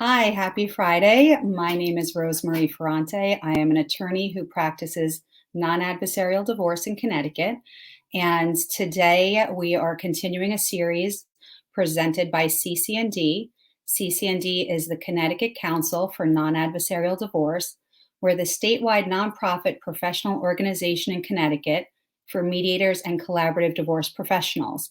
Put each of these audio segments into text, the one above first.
Hi, happy Friday. My name is Rosemarie Ferrante. I am an attorney who practices non-adversarial divorce in Connecticut. And today we are continuing a series presented by CCND. CCND is the Connecticut Council for Non-Adversarial Divorce. We're the statewide nonprofit professional organization in Connecticut for mediators and collaborative divorce professionals.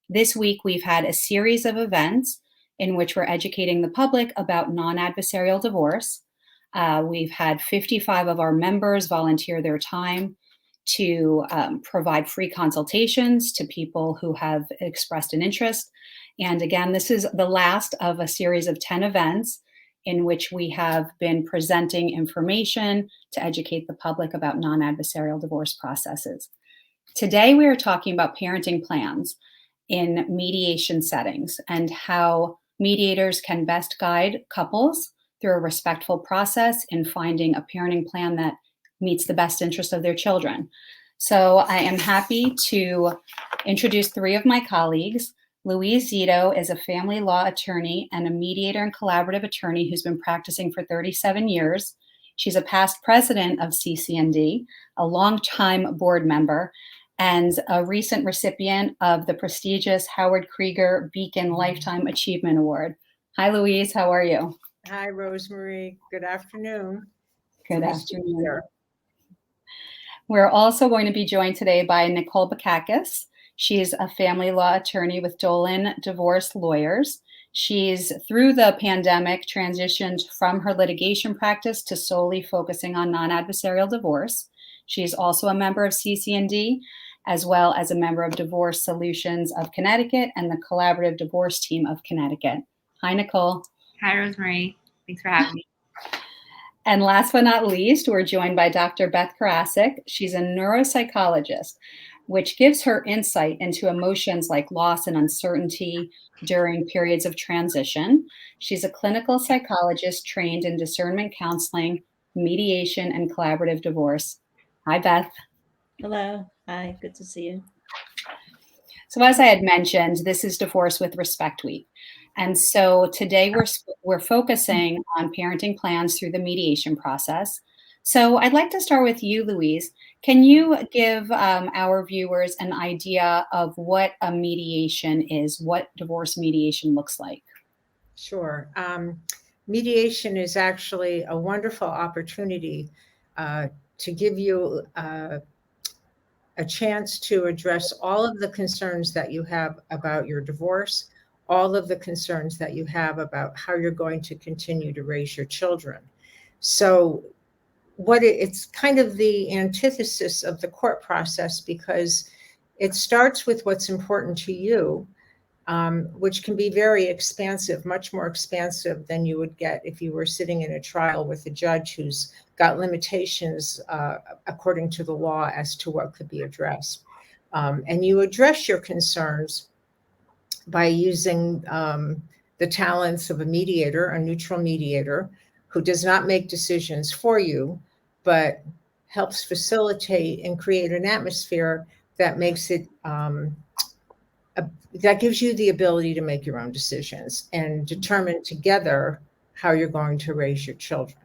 This week, we've had a series of events in which we're educating the public about non-adversarial divorce. We've had 55 of our members volunteer their time to provide free consultations to people who have expressed an interest. And again, this is the last of a series of 10 events in which we have been presenting information to educate the public about non-adversarial divorce processes. Today, we are talking about parenting plans in mediation settings and how mediators can best guide couples through a respectful process in finding a parenting plan that meets the best interest of their children. So I am happy to introduce three of my colleagues. Louise Zito is a family law attorney and a mediator and collaborative attorney who's been practicing for 37 years. She's a past president of CCND, a longtime board member, and a recent recipient of the prestigious Howard Krieger Beacon Lifetime Achievement Award. Hi, Louise. How are you? Hi, Rosemarie. Good afternoon. Good afternoon. We're also going to be joined today by Nicole Bikakis. She's a family law attorney with Dolan Divorce Lawyers. She's, through the pandemic, transitioned from her litigation practice to solely focusing on non-adversarial divorce. She's also a member of CCND, as well as a member of Divorce Solutions of Connecticut and the Collaborative Divorce Team of Connecticut. Hi, Nicole. Hi, Rosemarie. Thanks for having me. And last but not least, we're joined by Dr. Beth Karassik. She's a neuropsychologist, which gives her insight into emotions like loss and uncertainty during periods of transition. She's a clinical psychologist trained in discernment counseling, mediation, and collaborative divorce. Hi, Beth. Hello. Hi. Good to see you. So as I had mentioned, this is Divorce with Respect Week. And so today we're focusing on parenting plans through the mediation process. So I'd like to start with you, Louise. Can you give our viewers an idea of what a mediation is, what divorce mediation looks like? Sure. Mediation is actually a wonderful opportunity to give you a chance to address all of the concerns that you have about your divorce, all of the concerns that you have about how you're going to continue to raise your children. So it's kind of the antithesis of the court process, because it starts with what's important to you, which can be very expansive, much more expansive than you would get if you were sitting in a trial with a judge who's got limitations according to the law as to what could be addressed. And you address your concerns by using the talents of a mediator, a neutral mediator, who does not make decisions for you, but helps facilitate and create an atmosphere that makes it that gives you the ability to make your own decisions and determine together how you're going to raise your children.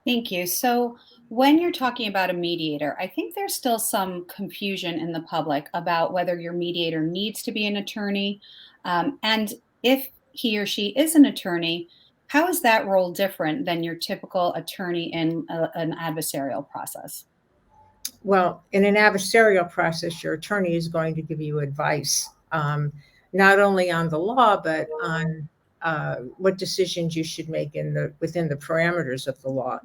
Thank you. So when you're talking about a mediator, I think there's still some confusion in the public about whether your mediator needs to be an attorney. And if he or she is an attorney, how is that role different than your typical attorney in an adversarial process? Well, in an adversarial process, your attorney is going to give you advice, not only on the law, but on what decisions you should make within the parameters of the law.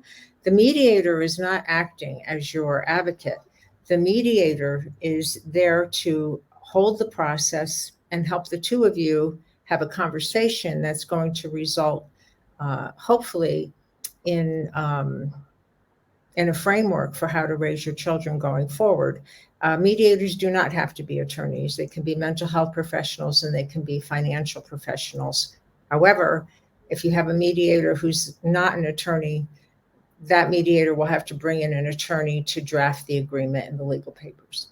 The mediator is not acting as your advocate. The mediator is there to hold the process and help the two of you have a conversation that's going to result, hopefully, in a framework for how to raise your children going forward. Mediators do not have to be attorneys. They can be mental health professionals and they can be financial professionals. However, if you have a mediator who's not an attorney, that mediator will have to bring in an attorney to draft the agreement and the legal papers.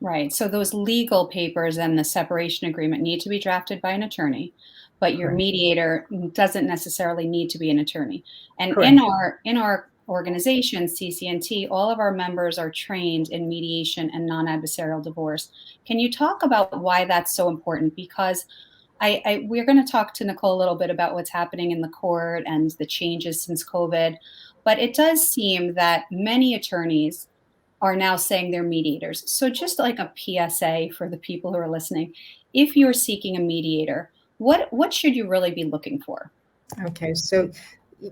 Right. So those legal papers and the separation agreement need to be drafted by an attorney. but your Correct. mediator doesn't necessarily need to be an attorney. And Correct. in our organization, CCNT, all of our members are trained in mediation and non-adversarial divorce. Can you talk about why that's so important? Because we're going to talk to Nicole a little bit about what's happening in the court and the changes since COVID, but it does seem that many attorneys are now saying they're mediators. So just like a PSA for the people who are listening, if you're seeking a mediator, what should you really be looking for? Okay, so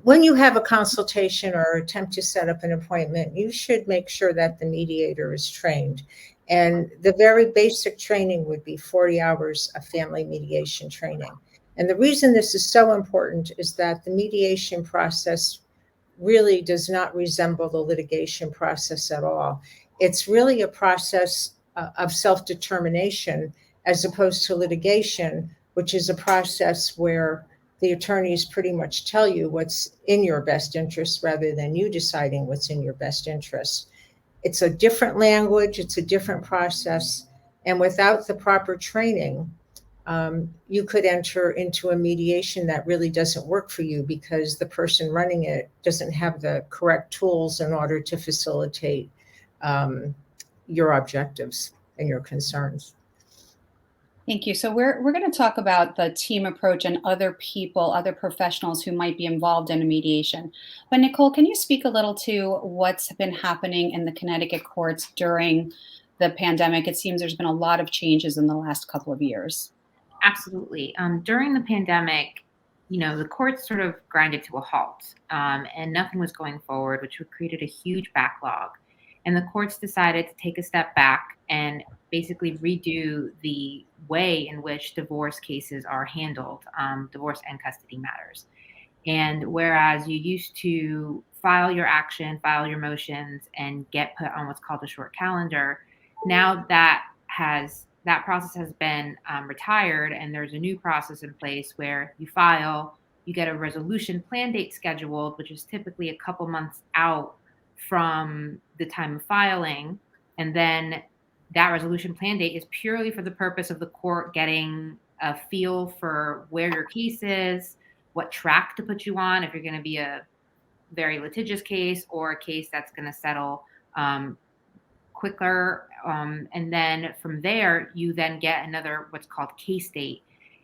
when you have a consultation or attempt to set up an appointment, you should make sure that the mediator is trained. And the very basic training would be 40 hours of family mediation training. And the reason this is so important is that the mediation process really does not resemble the litigation process at all. It's really a process of self-determination as opposed to litigation, which is a process where the attorneys pretty much tell you what's in your best interest rather than you deciding what's in your best interest. It's a different language, it's a different process, and without the proper training, you could enter into a mediation that really doesn't work for you because the person running it doesn't have the correct tools in order to facilitate your objectives and your concerns. Thank you. So we're going to talk about the team approach and other people, other professionals who might be involved in a mediation. But Nicole, can you speak a little to what's been happening in the Connecticut courts during the pandemic? It seems there's been a lot of changes in the last couple of years. Absolutely. During the pandemic, the courts sort of grinded to a halt, and nothing was going forward, which created a huge backlog. And the courts decided to take a step back and basically redo the way in which divorce cases are handled, divorce and custody matters. And whereas you used to file your action, file your motions, and get put on what's called a short calendar, now that process has been retired, and there's a new process in place where you file, you get a resolution plan date scheduled, which is typically a couple months out from the time of filing. And then that resolution plan date is purely for the purpose of the court getting a feel for where your case is, what track to put you on, if you're going to be a very litigious case or a case that's going to settle quicker. And then from there, you then get another what's called case date.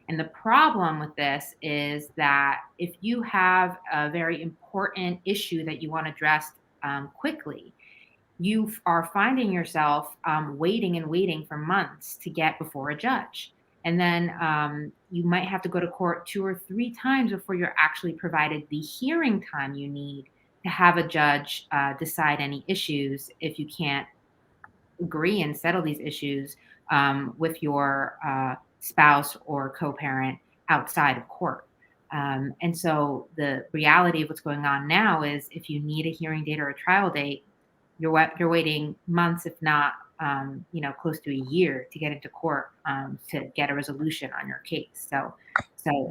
And the problem with this is that if you have a very important issue that you want addressed quickly, you are finding yourself waiting and waiting for months to get before a judge. And then you might have to go to court 2 or 3 times before you're actually provided the hearing time you need to have a judge decide any issues if you can't agree and settle these issues with your spouse or co-parent outside of court. And so the reality of what's going on now is if you need a hearing date or a trial date, you're waiting months, if not close to a year to get into court to get a resolution on your case. So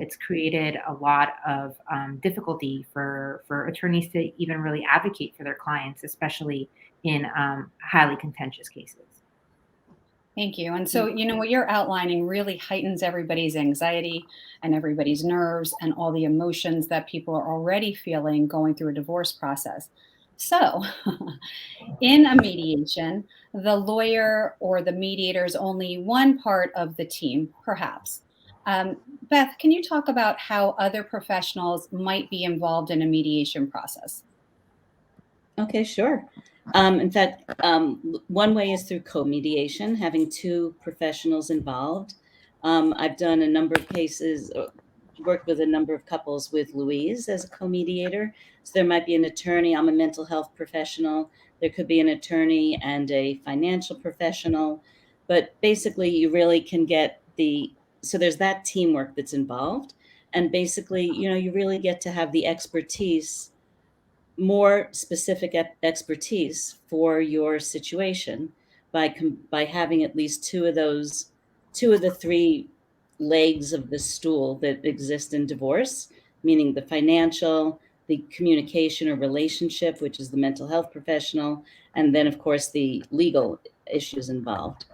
it's created a lot of difficulty for attorneys to even really advocate for their clients, especially in highly contentious cases. Thank you. And so, what you're outlining really heightens everybody's anxiety and everybody's nerves and all the emotions that people are already feeling going through a divorce process. So in a mediation, the lawyer or the mediator is only one part of the team, perhaps. Beth, can you talk about how other professionals might be involved in a mediation process? Okay, sure. In fact, one way is through co-mediation, having 2 professionals involved. I've done a number of cases, worked with a number of couples with Louise as a co-mediator. So there might be an attorney. I'm a mental health professional. There could be an attorney and a financial professional. But basically, you really can get so there's that teamwork that's involved. And basically, you really get to have the expertise, more specific expertise for your situation by having at least 2 of the 3 legs of the stool that exist in divorce, meaning the financial, the communication or relationship, which is the mental health professional, and then of course the legal issues involved.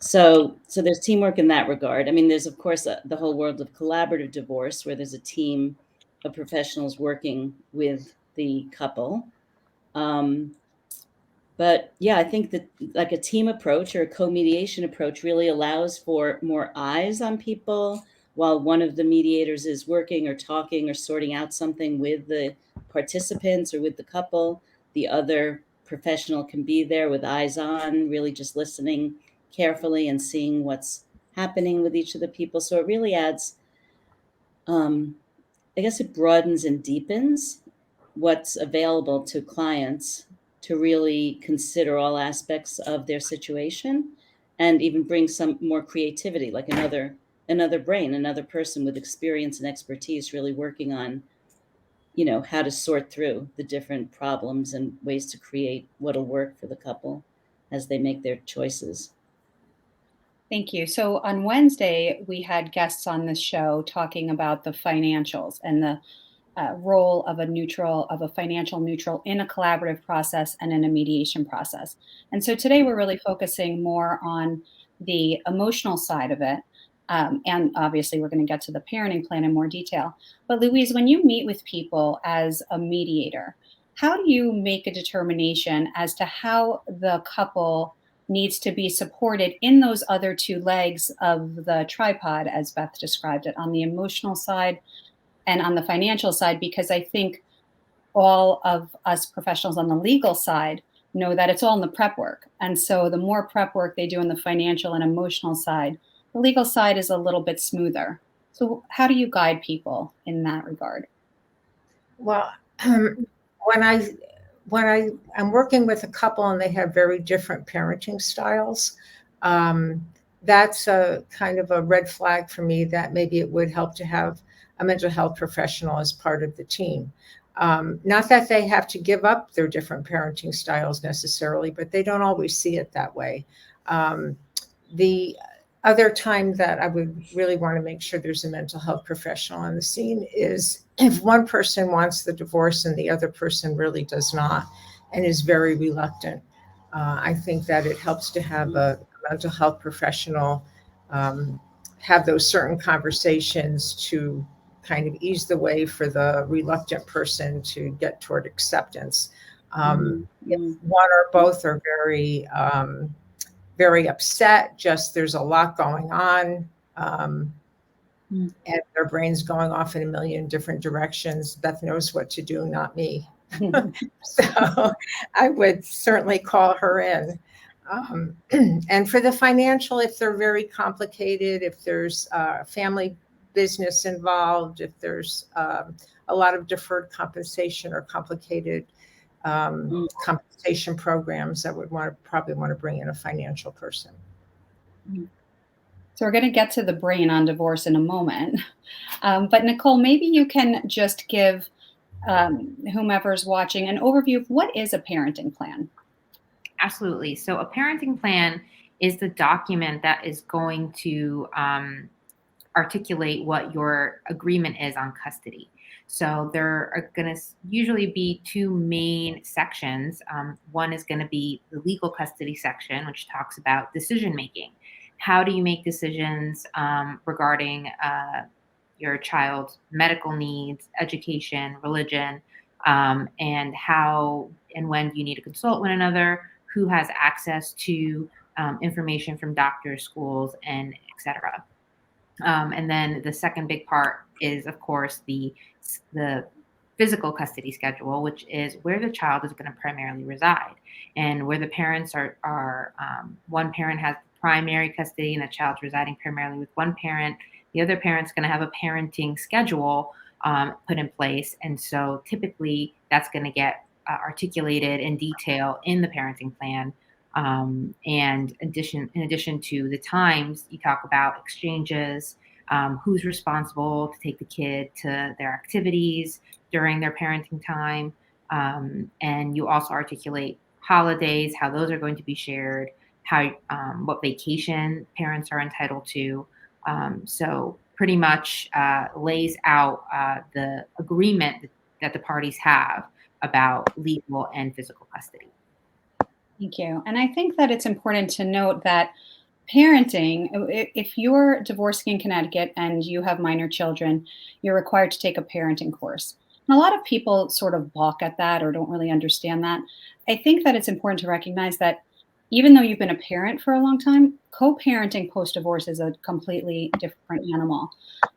So there's teamwork in that regard. I mean, there's of course the whole world of collaborative divorce, where there's a team of professionals working with the couple. But yeah, I think that like a team approach or a co-mediation approach really allows for more eyes on people while one of the mediators is working or talking or sorting out something with the participants or with the couple. The other professional can be there with eyes on, really just listening carefully and seeing what's happening with each of the people. So it really adds, I guess it broadens and deepens what's available to clients to really consider all aspects of their situation and even bring some more creativity, like another brain, another person with experience and expertise really working on, how to sort through the different problems and ways to create what'll work for the couple as they make their choices. Thank you. So on Wednesday, we had guests on this show talking about the financials and the role of a financial neutral in a collaborative process and in a mediation process. And so today we're really focusing more on the emotional side of it. And obviously we're going to get to the parenting plan in more detail. But Louise, when you meet with people as a mediator, how do you make a determination as to how the couple needs to be supported in those other two legs of the tripod, as Beth described it, on the emotional side and on the financial side? Because I think all of us professionals on the legal side know that it's all in the prep work. And so the more prep work they do on the financial and emotional side, the legal side is a little bit smoother. So how do you guide people in that regard? Well, when I'm working with a couple and they have very different parenting styles, that's a kind of a red flag for me that maybe it would help to have a mental health professional as part of the team. Not that they have to give up their different parenting styles necessarily, but they don't always see it that way. The other time that I would really want to make sure there's a mental health professional on the scene is if one person wants the divorce and the other person really does not and is very reluctant. I think that it helps to have a mental health professional have those certain conversations to kind of ease the way for the reluctant person to get toward acceptance. If one or both are very upset, just there's a lot going on, and their brain's going off in a million different directions. Beth knows what to do, not me. So I would certainly call her in. And for the financial, if they're very complicated, if there's family business involved, if there's a lot of deferred compensation or complicated compensation programs, I would probably want to bring in a financial person. So we're going to get to the brain on divorce in a moment. But Nicole, maybe you can just give whomever's watching an overview of what is a parenting plan. Absolutely. So a parenting plan is the document that is going to articulate what your agreement is on custody. So there are going to usually be two main sections. One is going to be the legal custody section, which talks about decision making. How do you make decisions regarding your child's medical needs, education, religion, and how and when do you need to consult one another? Who has access to information from doctors, schools, and et cetera. And then the second big part is, of course, the physical custody schedule, which is where the child is going to primarily reside, and where the parents are one parent has primary custody and the child's residing primarily with one parent. The other parent's going to have a parenting schedule put in place. And so typically that's going to get articulated in detail in the parenting plan. And in addition to the times, you talk about exchanges, who's responsible to take the kid to their activities during their parenting time. And you also articulate holidays, how those are going to be shared, how what vacation parents are entitled to. So pretty much lays out the agreement that the parties have about legal and physical custody. Thank you. And I think that it's important to note that parenting, if you're divorcing in Connecticut and you have minor children, you're required to take a parenting course. And a lot of people sort of balk at that or don't really understand that. I think that it's important to recognize that even though you've been a parent for a long time, co-parenting post-divorce is a completely different animal.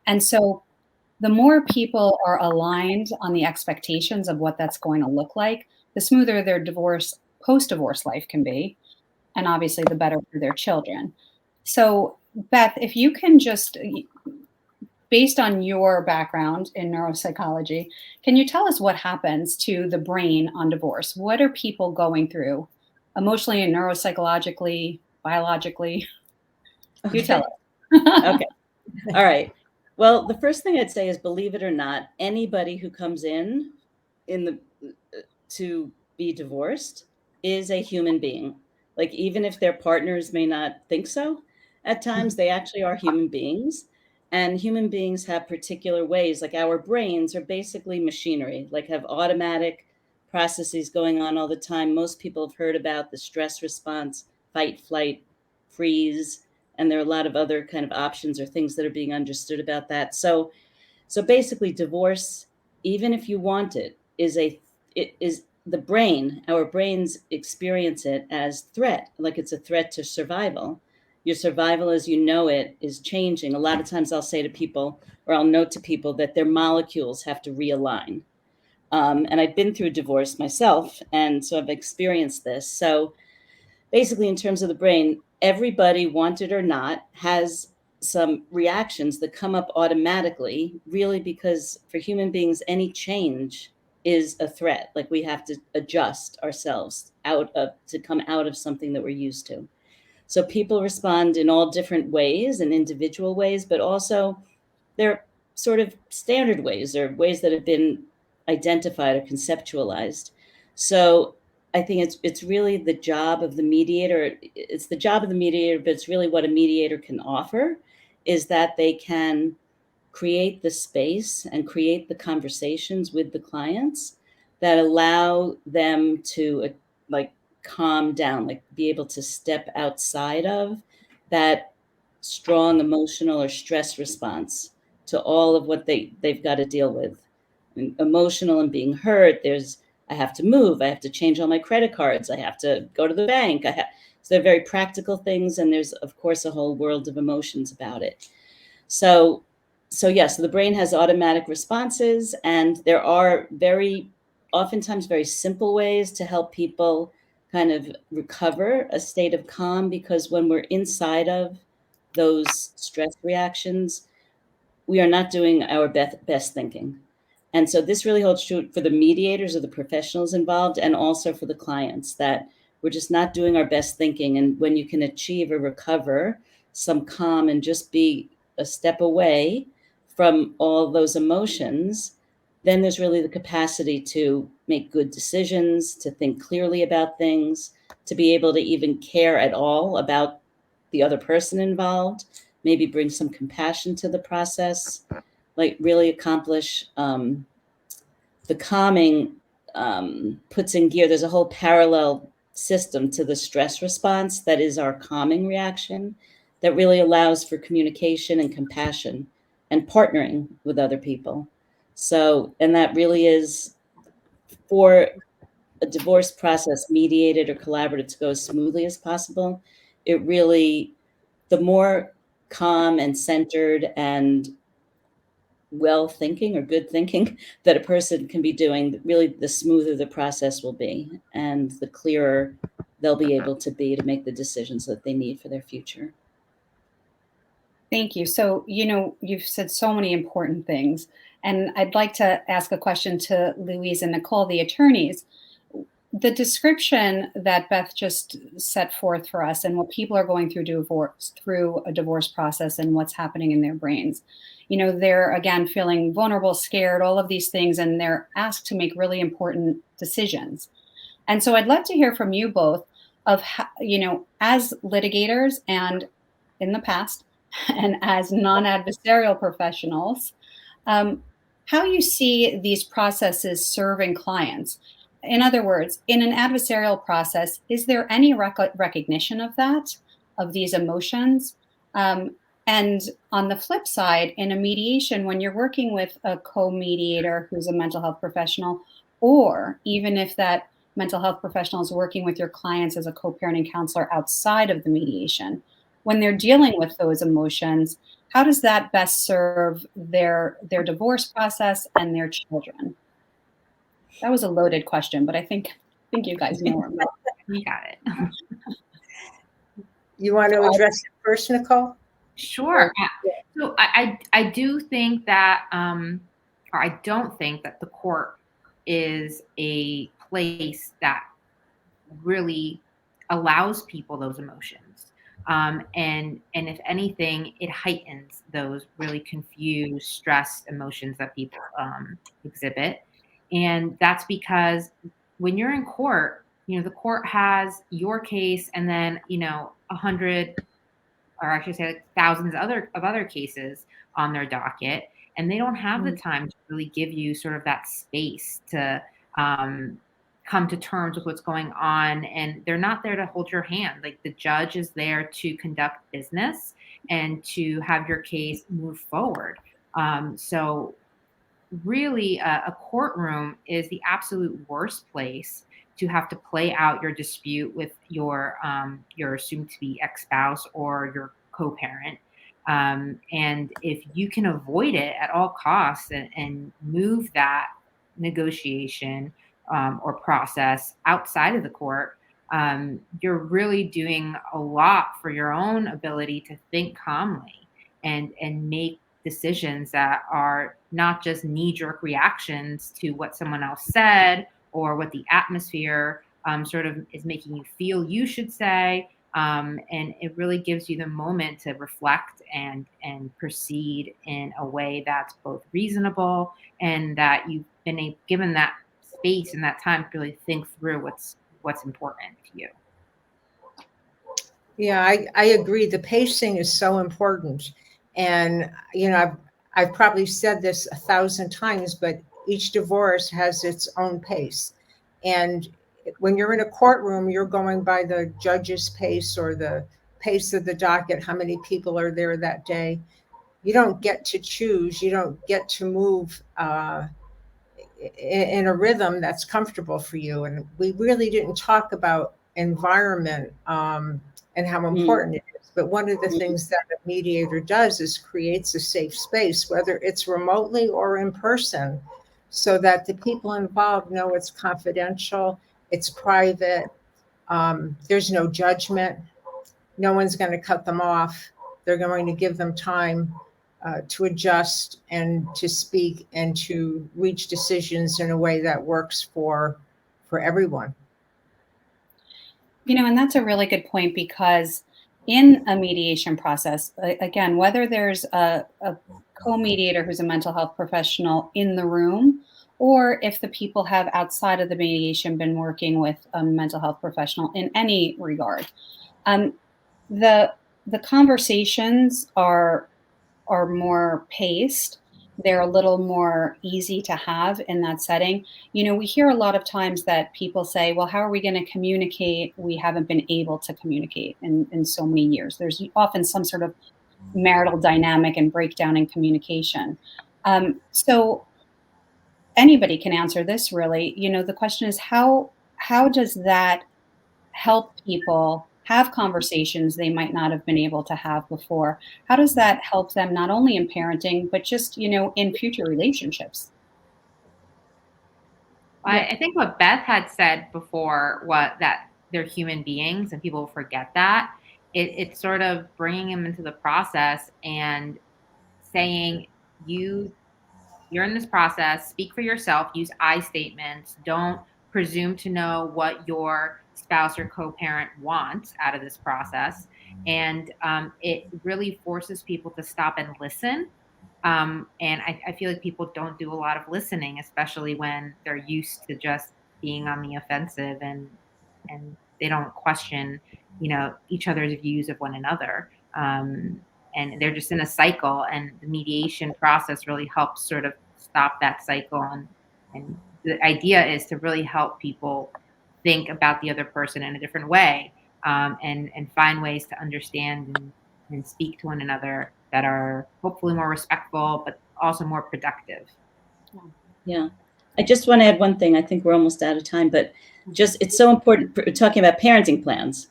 And so the more people are aligned on the expectations of what that's going to look like, the smoother their post-divorce life can be, and obviously the better for their children. So, Beth, if you can just, based on your background in neuropsychology, can you tell us what happens to the brain on divorce? What are people going through emotionally and neuropsychologically, biologically? Okay. You tell us. Okay. All right. Well, the first thing I'd say is, believe it or not, anybody who comes in to be divorced is a human being. Like, even if their partners may not think so, at times they actually are human beings. And human beings have particular ways, like our brains are basically machinery, like have automatic processes going on all the time. Most people have heard about the stress response, fight, flight, freeze, and there are a lot of other kind of options or things that are being understood about that. So basically, divorce, even if you want it is the brain. Our brains experience it as threat, like it's a threat to survival. Your survival as you know it is changing. A lot of times I'll say to people, or I'll note to people, that their molecules have to realign. And I've been through divorce myself, and so I've experienced this. So basically, in terms of the brain, everybody, wanted or not, has some reactions that come up automatically, really, because for human beings, any change is a threat. Like, we have to adjust ourselves to come out of something that we're used to. So people respond in all different ways and individual ways, but also they're sort of standard ways, or ways that have been identified or conceptualized. So I think it's really the job of the mediator. It's the job of the mediator, but it's really what a mediator can offer, is that they can create the space and create the conversations with the clients that allow them to like calm down, like be able to step outside of that strong emotional or stress response to all of what they've got to deal with. Emotional and being hurt, I have to move, I have to change all my credit cards, I have to go to the bank, so they're very practical things, and there's of course a whole world of emotions about it. So yes, the brain has automatic responses, and there are oftentimes very simple ways to help people kind of recover a state of calm, because when we're inside of those stress reactions, we are not doing our best thinking. And so this really holds true for the mediators or the professionals involved, and also for the clients, that we're just not doing our best thinking. And when you can achieve or recover some calm and just be a step away from all those emotions, then there's really the capacity to make good decisions, to think clearly about things, to be able to even care at all about the other person involved, maybe bring some compassion to the process, like really accomplish the calming. Puts in gear, there's a whole parallel system to the stress response that is our calming reaction, that really allows for communication and compassion and partnering with other people. So, and that really is, for a divorce process, mediated or collaborative, to go as smoothly as possible. It really, the more calm and centered and well thinking or good thinking that a person can be doing, really the smoother the process will be, and the clearer they'll be able to be to make the decisions that they need for their future. Thank you. So, you've said so many important things, and I'd like to ask a question to Louise and Nicole, the attorneys. The description that Beth just set forth for us, and what people are going through a divorce process, and what's happening in their brains. They're, again, feeling vulnerable, scared, all of these things, and they're asked to make really important decisions. And so I'd love to hear from you both of how, as litigators and in the past, and as non-adversarial professionals, how you see these processes serving clients. In other words, in an adversarial process, is there any recognition of that? of these emotions. And on the flip side, in a mediation, when you're working with a co-mediator who's a mental health professional, or even if that mental health professional is working with your clients as a co-parenting counselor outside of the mediation, when they're dealing with those emotions, how does that best serve their divorce process and their children? That was a loaded question, but I think you guys know where I'm at. You got it. You want to address it first, Nicole? Sure. So I do think that, or I don't think that the court is a place that really allows people those emotions. And if anything, it heightens those really confused, stressed emotions that people exhibit. And that's because when you're in court, the court has your case and then, 100, or I should say like thousands of other cases on their docket. And they don't have the time to really give you sort of that space to come to terms with what's going on. And they're not there to hold your hand. Like, the judge is there to conduct business and to have your case move forward. So really, a courtroom is the absolute worst place to have to play out your dispute with your soon-to-be ex-spouse or your co-parent. And if you can avoid it at all costs and move that negotiation or process outside of the court, you're really doing a lot for your own ability to think calmly and make decisions that are not just knee-jerk reactions to what someone else said or what the atmosphere sort of is making you feel you should say. And it really gives you the moment to reflect and proceed in a way that's both reasonable and that you've been given that space and that time to really think through what's important to you. Yeah, I agree. The pacing is so important. And, I've probably said this 1,000 times, but each divorce has its own pace. And when you're in a courtroom, you're going by the judge's pace or the pace of the docket, how many people are there that day. You don't get to choose. You don't get to move in a rhythm that's comfortable for you. And we really didn't talk about environment and how important it is. But one of the things that a mediator does is creates a safe space, whether it's remotely or in person, so that the people involved know it's confidential, it's private, there's no judgment, no one's going to cut them off. They're going to give them time to adjust and to speak and to reach decisions in a way that works for everyone. And that's a really good point, because in a mediation process, again, whether there's a co-mediator who's a mental health professional in the room, or if the people have outside of the mediation been working with a mental health professional in any regard, the conversations are more paced. They're a little more easy to have in that setting. We hear a lot of times that people say, well, how are we going to communicate? We haven't been able to communicate in so many years. There's often some sort of marital dynamic and breakdown in communication. So anybody can answer this, really. The question is, how does that help people have conversations they might not have been able to have before? How does that help them not only in parenting, but just, in future relationships? I think what Beth had said before, that they're human beings and people forget that. It's sort of bringing them into the process and saying, you're in this process, speak for yourself, use I statements, don't presume to know what your spouse or co-parent wants out of this process. And it really forces people to stop and listen. And I feel like people don't do a lot of listening, especially when they're used to just being on the offensive and they don't question, each other's views of one another. And they're just in a cycle, and the mediation process really helps sort of stop that cycle. And the idea is to really help people think about the other person in a different way, and find ways to understand and speak to one another that are hopefully more respectful, but also more productive. Yeah. I just want to add one thing. I think we're almost out of time, but just it's so important talking about parenting plans.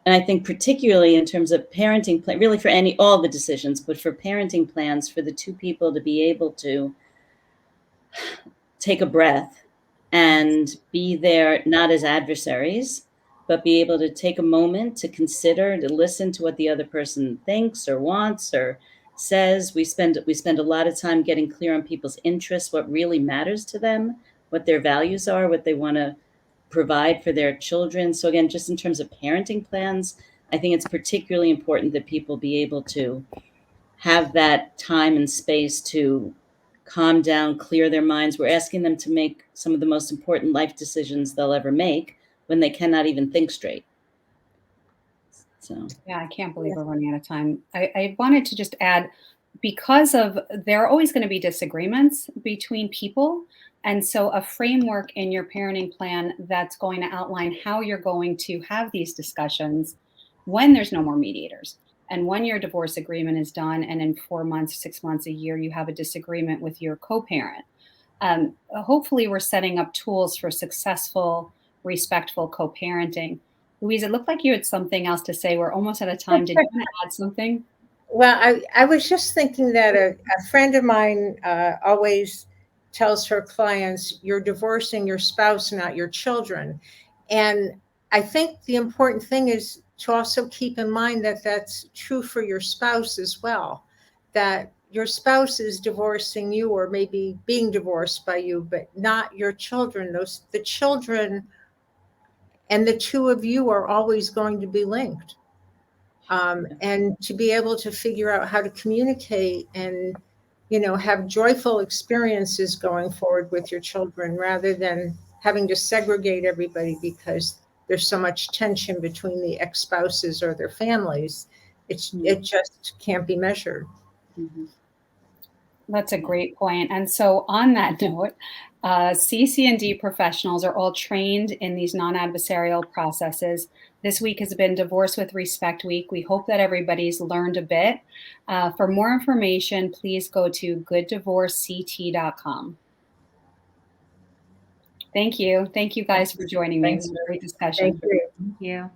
And I think particularly in terms of parenting plan, really for all the decisions, but for parenting plans, for the two people to be able to take a breath and be there, not as adversaries, but be able to take a moment to consider, to listen to what the other person thinks or wants or says. We spend a lot of time getting clear on people's interests, what really matters to them, what their values are, what they want to provide for their children. So again, just in terms of parenting plans, I think it's particularly important that people be able to have that time and space to calm down, clear their minds. We're asking them to make some of the most important life decisions they'll ever make when they cannot even think straight. So yeah, I can't believe we're running out of time. I wanted to just add, because there are always going to be disagreements between people. And so a framework in your parenting plan that's going to outline how you're going to have these discussions when there's no more mediators. And when your divorce agreement is done, and in 4 months, 6 months, a year, you have a disagreement with your co-parent. Hopefully we're setting up tools for successful, respectful co-parenting. Louise, it looked like you had something else to say. We're almost out of time. Did you want to add something? Well, I was just thinking that a friend of mine always tells her clients, you're divorcing your spouse, not your children. And I think the important thing is to also keep in mind that that's true for your spouse as well, that your spouse is divorcing you or maybe being divorced by you, but not your children. The children and the two of you are always going to be linked. And to be able to figure out how to communicate and, have joyful experiences going forward with your children rather than having to segregate everybody because there's so much tension between the ex-spouses or their families. It just can't be measured. Mm-hmm. That's a great point. And so on that note, CCND professionals are all trained in these non-adversarial processes. This week has been Divorce with Respect Week. We hope that everybody's learned a bit. For more information, please go to gooddivorcect.com. Thank you. Thank you guys for joining me. It was a great discussion. Thank you. Thank you.